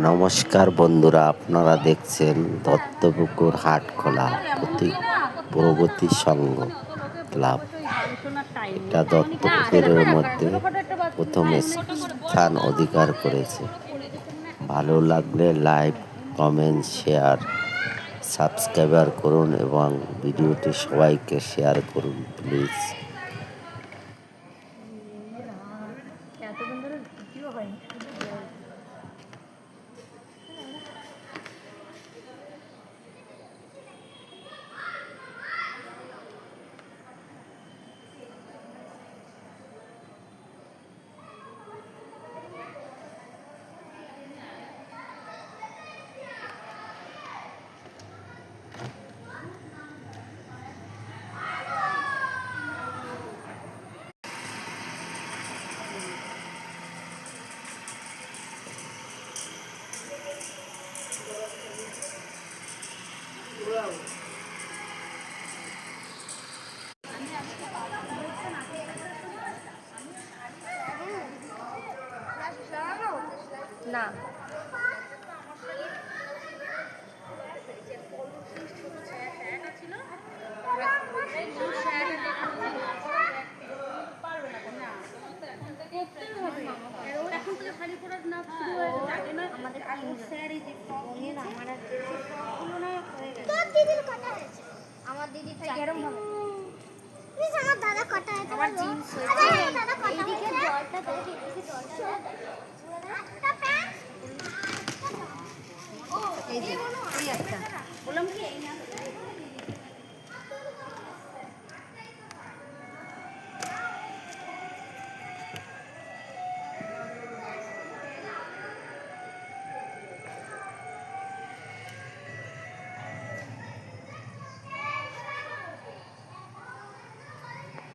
নমস্কার বন্ধুরা, আপনারা দেখছেন দত্তপুকুর হাটখোলা প্রগতি সংঘ ক্লাব। এটা দত্তপুকুরের মধ্যে প্রথম স্থান অধিকার করেছে। ভালো লাগলে লাইক, কমেন্ট, শেয়ার, সাবস্ক্রাইবার করুন এবং ভিডিওটি সবাইকে শেয়ার করুন প্লিজ। না এখন থেকে শাড়ি পরার না শুরু হয়েছে না আমাদের আলুর স্যারই যে ফ্রক আমার আর ফ্রকগুলো না হয়ে গেছে। তোর দিদির কটা হয়েছে? আমার দিদি থেকে এরকম হবে। প্লিজ আমার দাদা কটা হয়েছে? আমার জিন্স হয়েছে। আমার দাদা কটা হয়েছে? এইদিকে জলটা দাও, এইদিকে জলটা দাও। এই যে এই একটা বললাম কি এই না